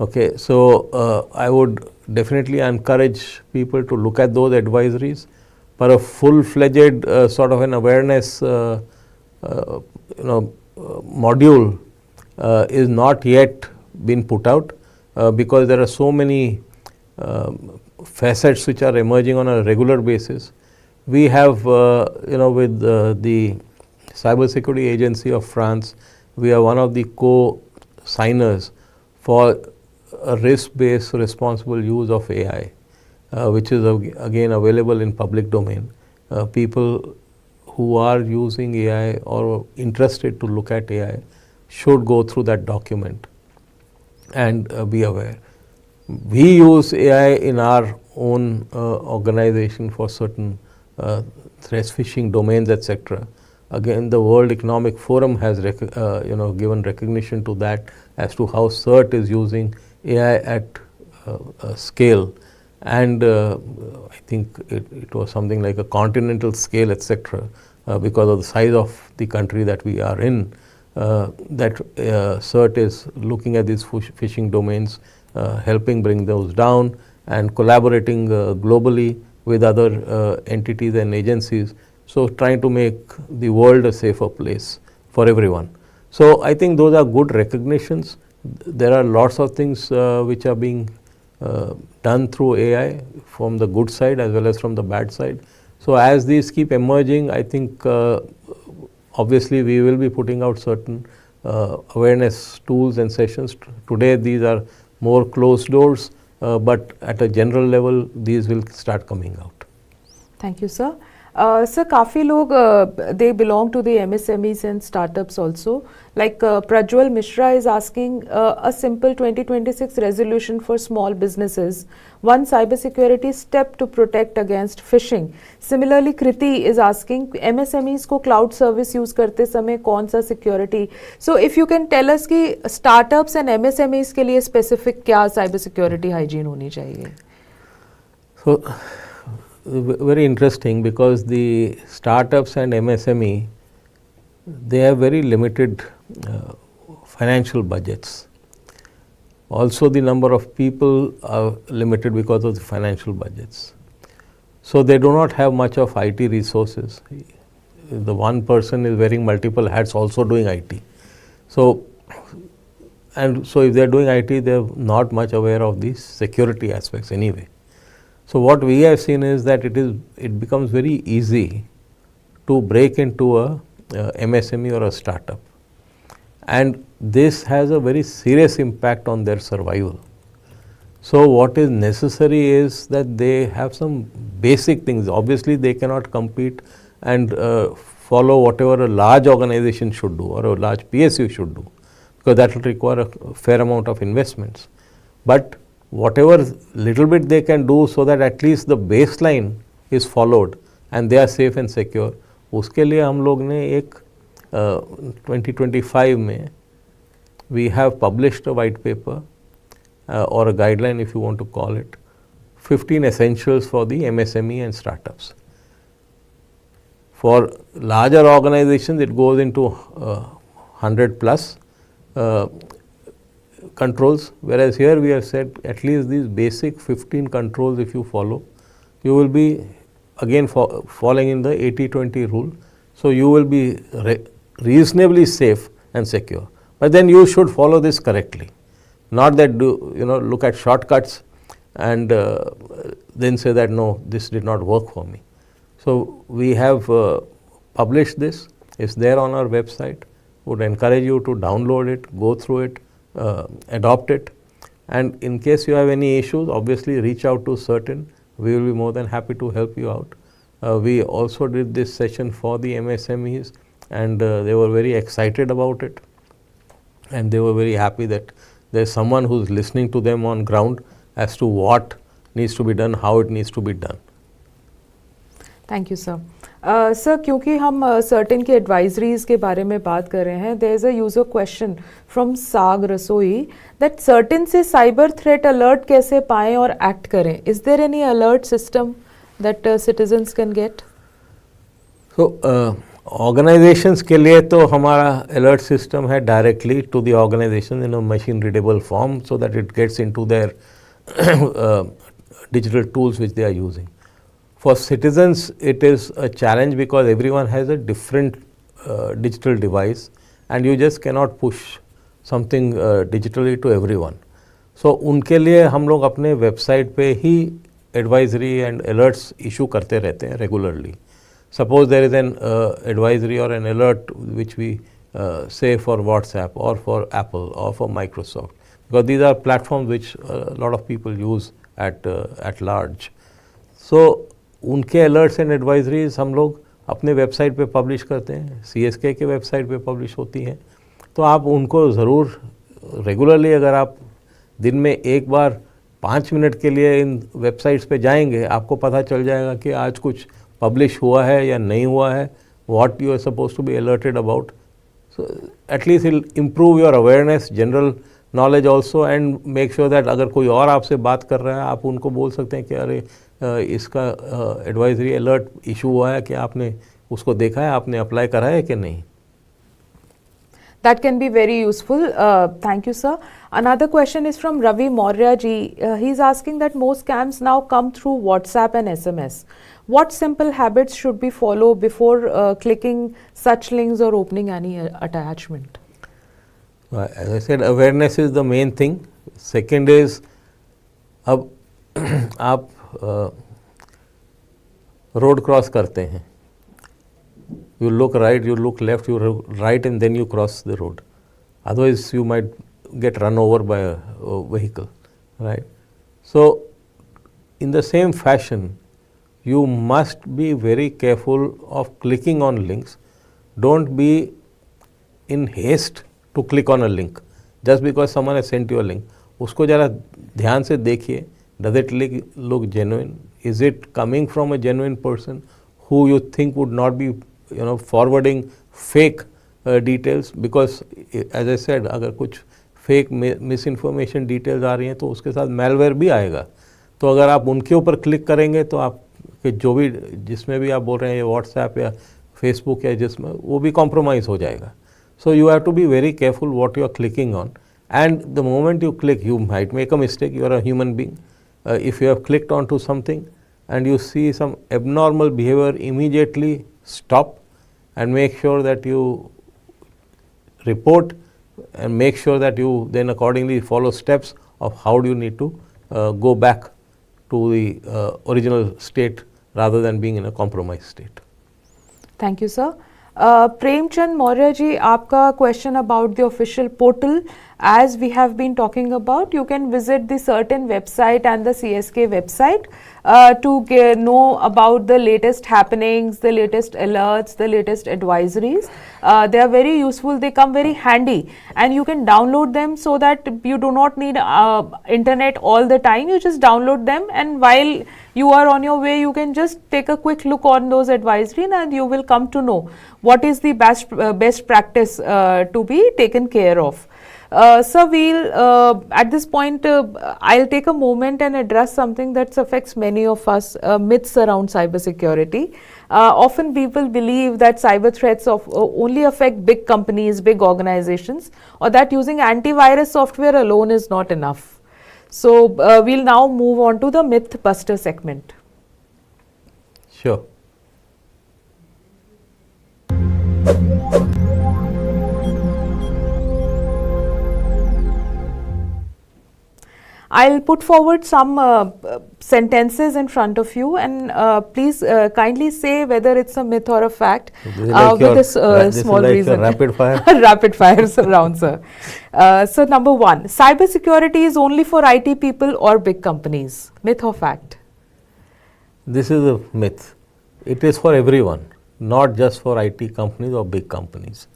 B: Okay, so I would definitely encourage people to look at those advisories. For a full-fledged sort of an awareness module is not yet been put out because there are so many facets which are emerging on a regular basis. We have with the Cybersecurity Agency of France, we are one of the co-signers for a risk-based responsible use of AI, which is again available in public domain. People who are using AI or interested to look at AI should go through that document and be aware. We use AI in our own organization for certain threat phishing domains, etc. Again, the World Economic Forum has given recognition to that as to how CERT is using AI at scale, and I think it was something like a continental scale, etc. Because of the size of the country that we are in, that CERT is looking at these phishing domains, helping bring those down, and collaborating globally with other entities and agencies. So, trying to make the world a safer place for everyone. So, I think those are good recognitions. There are lots of things which are being done through AI from the good side as well as from the bad side. So, as these keep emerging, I think obviously we will be putting out certain awareness tools and sessions. Today these are more closed doors, but at a general level these will start coming out.
A: Thank you, sir. Sir, काफ़ी लोग they belong to the MSMEs and startups also. Like Prajwal Mishra is asking a simple 2026 resolution for small businesses. One cybersecurity step to protect against phishing. Similarly, Kriti is asking MSMEs को cloud service use करते समय कौन सा security. So, if you can tell us कि startups and MSMEs के लिए specific क्या cybersecurity hygiene होनी चाहिए.
B: So, very interesting, because the startups and MSME, they have very limited financial budgets. Also, the number of people are limited because of the financial budgets. So, they do not have much of IT resources. The one person is wearing multiple hats, also doing IT. So, if they are doing IT, they are not much aware of these security aspects anyway. So, what we have seen is that it becomes very easy to break into a MSME or a startup, and this has a very serious impact on their survival. So, what is necessary is that they have some basic things. Obviously, they cannot compete and follow whatever a large organization should do or a large PSU should do, because that will require a fair amount of investments. But whatever little bit they can do, so that at least the baseline is followed and they are safe and secure, उसके लिए हम लोग ने एक 2025 में we have published a white paper or a guideline, if you want to call it, 15 essentials for the MSME and startups. For larger organizations, it goes into 100 plus controls, whereas here we have said at least these basic 15 controls if you follow, you will be again falling in the 80-20 rule. So, you will be reasonably safe and secure, but then you should follow this correctly, not that look at shortcuts and then say that no, this did not work for me. So, we have published this, it's there on our website. Would encourage you to download it, go through it, adopt it, and in case you have any issues, obviously reach out to CERT-In. We will be more than happy to help you out. We also did this session for the MSMEs, and they were very excited about it, and they were very happy that there is someone who is listening to them on ground as to what needs to be done, how it needs to be done.
A: Thank you, sir. Sir क्योंकि हम certain के advisories के बारे में बात कर रहे हैं, there is a user question from साग रसोई दैट सर्टेन से साइबर थ्रेट अलर्ट कैसे पाएं और एक्ट करें. Is there any alert system that citizens can get?
B: So, organisations के लिए तो हमारा अलर्ट सिस्टम है directly to the organisation in a machine readable form so that it gets into their digital tools which they are using. For citizens, it is a challenge because everyone has a different digital device and you just cannot push something digitally to everyone. So उनके लिए हम लोग अपने website पे ही advisory and alerts issue करते रहते हैं regularly. Suppose there is an advisory or an alert which we say for WhatsApp or for Apple or for Microsoft, because these are platforms which a lot of people use at large. So उनके alerts and advisories हम लोग अपने website पे publish करते हैं, CSK के website पे publish होती हैं. तो आप उनको ज़रूर रेगुलरली, अगर आप दिन में एक बार 5 मिनट के लिए इन वेबसाइट्स पे जाएंगे, आपको पता चल जाएगा कि आज कुछ पब्लिश हुआ है या नहीं हुआ है, what you are supposed to be alerted about. So at least it will improve your awareness, general knowledge also, and make sure that अगर कोई और आपसे बात कर रहा है, आप उनको बोल सकते हैं कि अरे इसका एडवाइजरी अलर्ट इशू हुआ है कि आपने उसको देखा है, आपने अप्लाई करा है कि नहीं.
A: That can be very useful. Thank you, sir. Another question is from Ravi Maurya ji. He's asking that most scams now come through WhatsApp and SMS. What simple habits should be followed before clicking such links or opening any attachment?
B: As I said, awareness is the main thing. Second is, अब आप road cross करते हैं, you look right, you look left, you look right, and then you cross the road. Otherwise, you might get run over by a vehicle, right? So, in the same fashion, you must be very careful of clicking on links. Don't be in haste to click on a link just because someone has sent you a link. उसको जरा ध्यान से देखिए. Does it look genuine? Is it coming from a genuine person who you think would not be forwarding fake details? Because as I said, अगर कुछ fake misinformation details आ रही हैं तो उसके साथ malware भी आएगा. तो अगर आप उनके ऊपर क्लिक करेंगे तो आप जो भी जिसमें भी आप बोल रहे हैं, ये WhatsApp या Facebook या जिसमें, वो भी compromise हो जाएगा. So you have to be very careful what you are clicking on, and the moment you click, you might make a mistake. You are a human being. If you have clicked onto something and you see some abnormal behavior, immediately stop and make sure that you report, and make sure that you then accordingly follow steps of how do you need to go back to the original state rather than being in a compromised state.
A: Thank you, sir. Premchand Maurya ji, आपका question about the official portal, as we have been talking about, you can visit the CERT-In website and the CSK website to know about the latest happenings, the latest alerts, the latest advisories. They are very useful, they come very handy, and you can download them so that you do not need internet all the time. You just download them, and while you are on your way, you can just take a quick look on those advisories and you will come to know what is the best practice to be taken care of. So we'll at this point I'll take a moment and address something that affects many of us, myths around cybersecurity. Often people believe that cyber threats only affect big companies, big organizations, or that using antivirus software alone is not enough. So we'll now move on to the Mythbuster segment.
B: Sure.
A: I'll put forward some sentences in front of you, and please kindly say whether it's a myth or a fact
B: like
A: with this small
B: like
A: reason.
B: Rapid fire?
A: Rapid fire round, sir. So number one, cybersecurity is only for IT people or big companies. Myth or fact?
B: This is a myth. It is for everyone, not just for IT companies or big companies.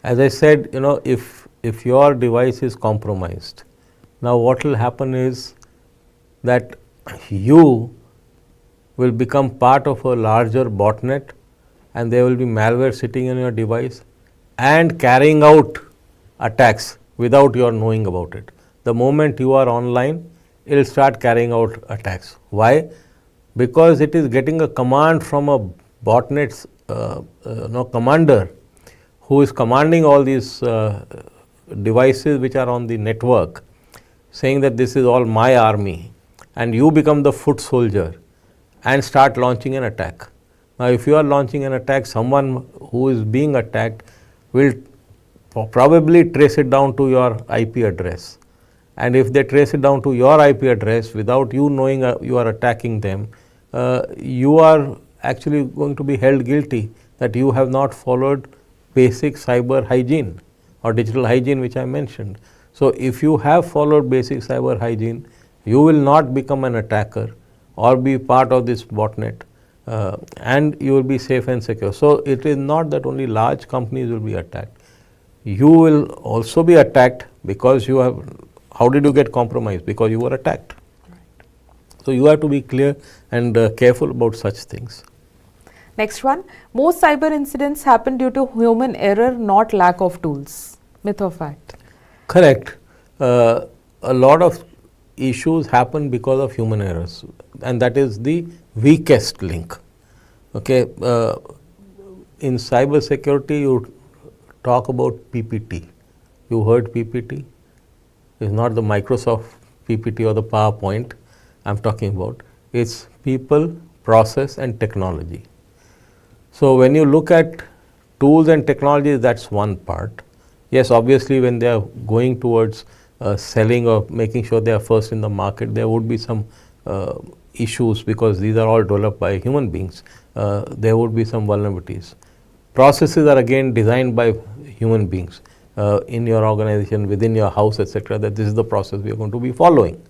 B: As I said, if your device is compromised, now what will happen is that you will become part of a larger botnet, and there will be malware sitting on your device and carrying out attacks without your knowing about it. The moment you are online, it will start carrying out attacks. Why? Because it is getting a command from a botnet commander who is commanding all these devices which are on the network, saying that this is all my army, and you become the foot soldier and start launching an attack. Now, if you are launching an attack, someone who is being attacked will probably trace it down to your IP address. And if they trace it down to your IP address without you knowing you are attacking them, you are actually going to be held guilty that you have not followed basic cyber hygiene or digital hygiene, which I mentioned. So, if you have followed basic cyber hygiene, you will not become an attacker or be part of this botnet, and you will be safe and secure. So, it is not that only large companies will be attacked. You will also be attacked because you have. How did you get compromised? Because you were attacked. Right. So, you have to be clear and careful about such things.
A: Next one, most cyber incidents happen due to human error, not lack of tools. Myth or fact?
B: Correct. A lot of issues happen because of human errors, and that is the weakest link. Okay. In cybersecurity, you talk about PPT. You heard PPT? It's not the Microsoft PPT or the PowerPoint I'm talking about. It's people, process and technology. So, when you look at tools and technologies, that's one part. Yes, obviously, when they are going towards selling or making sure they are first in the market, there would be some issues because these are all developed by human beings. There would be some vulnerabilities. Processes are again designed by human beings in your organization, within your house, etc., that this is the process we are going to be following.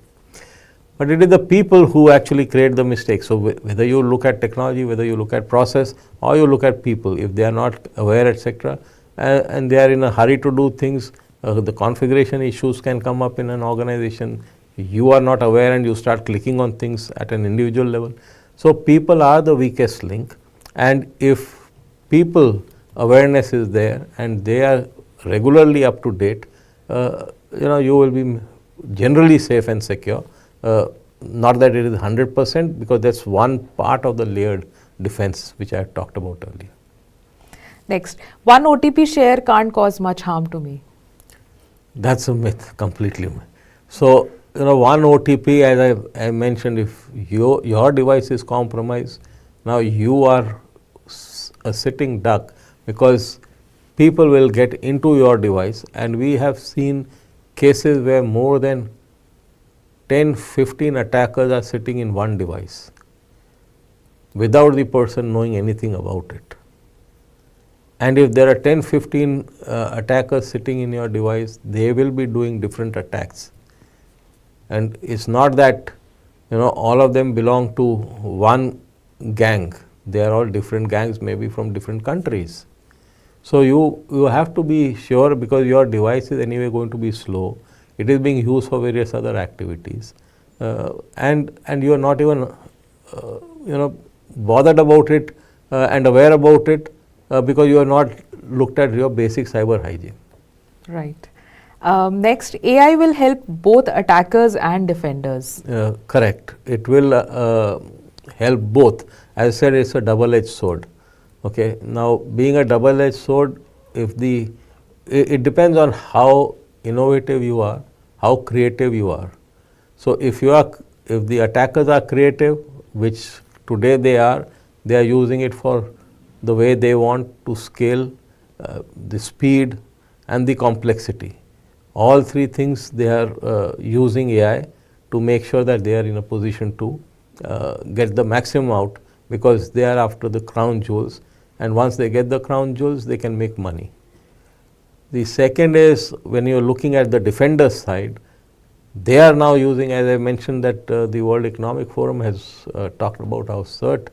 B: But it is the people who actually create the mistakes. So, whether you look at technology, whether you look at process or you look at people, if they are not aware, etc., and they are in a hurry to do things, the configuration issues can come up in an organization. You are not aware and you start clicking on things at an individual level. So, people are the weakest link, and if people awareness is there and they are regularly up to date, you will be generally safe and secure. Not that it is 100%, because that's one part of the layered defense which I talked about earlier.
A: Next, one OTP share can't cause much harm to me.
B: That's a myth, completely. So, one OTP, as I mentioned, if your device is compromised, now you are a sitting duck, because people will get into your device, and we have seen cases where more than 10-15 attackers are sitting in one device without the person knowing anything about it. And if there are 10-15 attackers sitting in your device, they will be doing different attacks. And it's not that all of them belong to one gang. They are all different gangs, maybe from different countries. So, you have to be sure, because your device is anyway going to be slow. It is being used for various other activities, and you are not even bothered about it and aware about it because you are not looked at your basic cyber hygiene.
A: Right. Next, AI will help both attackers and defenders.
B: Correct. It will help both. As I said, it's a double-edged sword. Okay. Now, being a double-edged sword, it depends on how innovative you are, how creative you are. So, if the attackers are creative, which today they are using it for the way they want to scale, the speed and the complexity. All three things they are using AI to make sure that they are in a position to get the maximum out, because they are after the crown jewels, and once they get the crown jewels, they can make money. The second is, when you are looking at the defender side, they are now using, as I mentioned, that the World Economic Forum has talked about how CERT,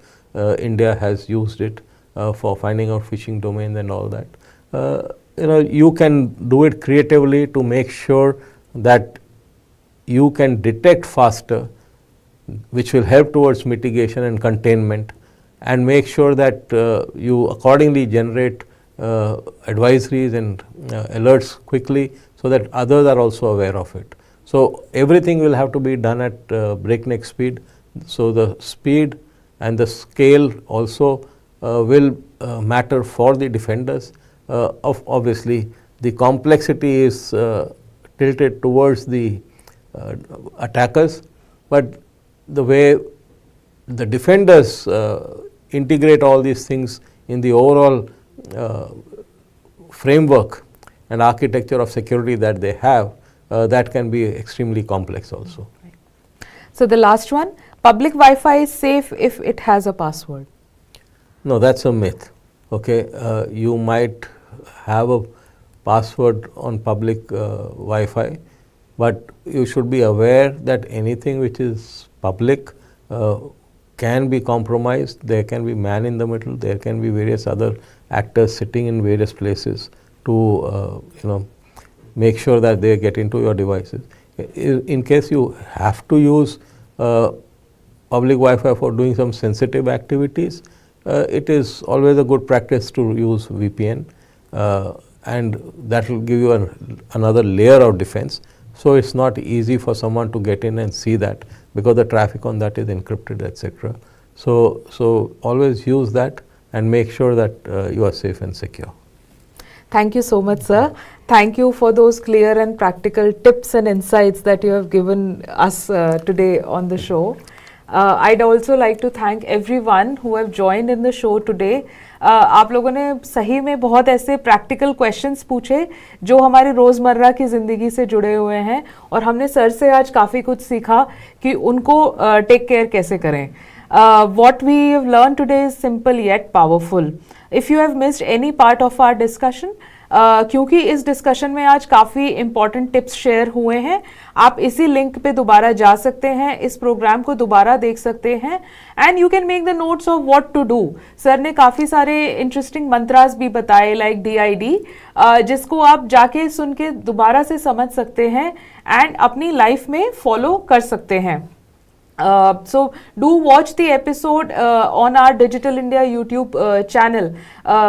B: India has used it for finding out phishing domains and all that. You can do it creatively to make sure that you can detect faster, which will help towards mitigation and containment, and make sure that you accordingly generate advisories and alerts quickly, so that others are also aware of it. So, everything will have to be done at breakneck speed. So, the speed and the scale also will matter for the defenders. Obviously, the complexity is tilted towards the attackers, but the way the defenders integrate all these things in the overall framework and architecture of security that they have, that can be extremely complex also.
A: So the last one, public Wi-Fi is safe if it has a password.
B: No, that's a myth. Okay, you might have a password on public Wi-Fi, but you should be aware that anything which is public can be compromised. There can be man in the middle. There can be various other actors sitting in various places to make sure that they get into your devices. In case you have to use public Wi-Fi for doing some sensitive activities, it is always a good practice to use VPN, and that will give you another layer of defense. So it's not easy for someone to get in and see that, because the traffic on that is encrypted, etc. So always use that and make sure that you are safe and secure.
A: Thank you so much, sir. Thank you for those clear and practical tips and insights that you have given us today on the show. I'd also like to thank everyone who have joined in the show today. आप लोगों ने सही में बहुत ऐसे practical questions पूछे जो हमारे रोज़मर्रा की ज़िंदगी से जुड़े हुए हैं, और हमने सर से आज काफ़ी कुछ सीखा कि उनको टेक केयर कैसे करें. What we have learned today is simple yet powerful. If you have missed any part of our discussion, क्योंकि इस डिस्कशन में आज काफ़ी इंपॉर्टेंट टिप्स शेयर हुए हैं, आप इसी लिंक पे दोबारा जा सकते हैं, इस प्रोग्राम को दोबारा देख सकते हैं, and you can make the notes of what to do. Sir ने काफ़ी सारे इंटरेस्टिंग मंत्रास भी बताए लाइक DID, जिसको आप जाके सुन के दोबारा से समझ सकते हैं एंड अपनी लाइफ में फॉलो कर सकते हैं. So do watch the episode on our Digital India YouTube channel.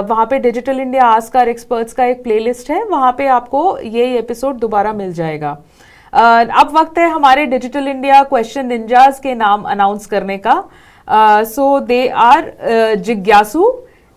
A: वहाँ पे Digital India Ask Our Experts का एक प्लेलिस्ट है, वहाँ पे आपको ये एपिसोड दोबारा मिल जाएगा. अब वक्त है हमारे Digital India Question Ninjas के नाम अनाउंस करने का. So they are जिज्ञासु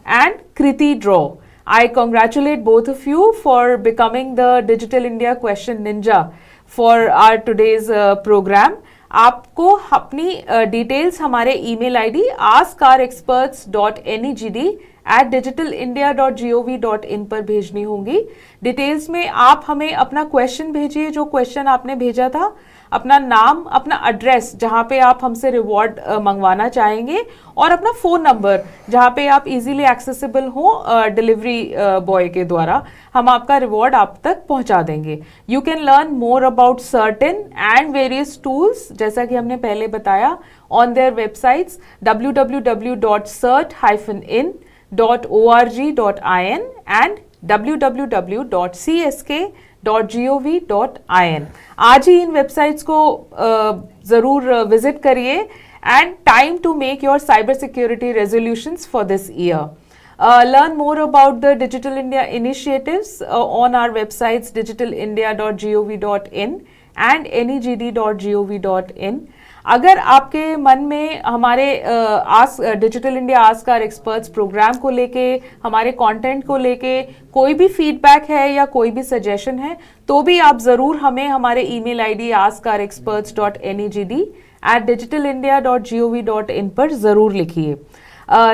A: and Kriti Draw. I congratulate both of you for becoming the Digital India Question Ninja for our today's program. आपको अपनी डिटेल्स हमारे ईमेल आईडी askourexperts.negd@digitalindia.gov.in पर भेजनी होंगी. डिटेल्स में आप हमें अपना क्वेश्चन भेजिए, जो क्वेश्चन आपने भेजा था, अपना नाम, अपना एड्रेस जहाँ पे आप हमसे रिवॉर्ड मंगवाना चाहेंगे, और अपना फ़ोन नंबर जहाँ पे आप इजीली एक्सेसिबल हो डिलीवरी बॉय के द्वारा. हम आपका रिवॉर्ड आप तक पहुँचा देंगे. You can learn more about CERT-In and various tools, जैसा कि हमने पहले बताया, on their websites www.cert-in.org.in and www.csk.gov.in. आज ही इन वेबसाइट्स को ज़रूर विजिट करिए, and time to make your cyber security resolutions for this year. Learn more about the Digital India initiatives on our websites digitalindia.gov.in and negd.gov.in. अगर आपके मन में हमारे digital India ask our experts programme को लेके, हमारे content को लेके कोई भी फीडबैक है या कोई भी सजेशन है, तो भी आप ज़रूर हमें हमारे ईमेल आईडी askourexperts.negd@digitalindia.gov.in पर ज़रूर लिखिए.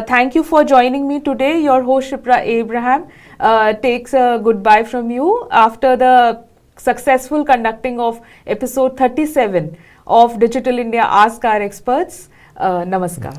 A: Thank you for joining me today. Your host Shipra Abraham takes a goodbye from you after the successful conducting of episode 37 of Digital India Ask Our Experts. Namaskar.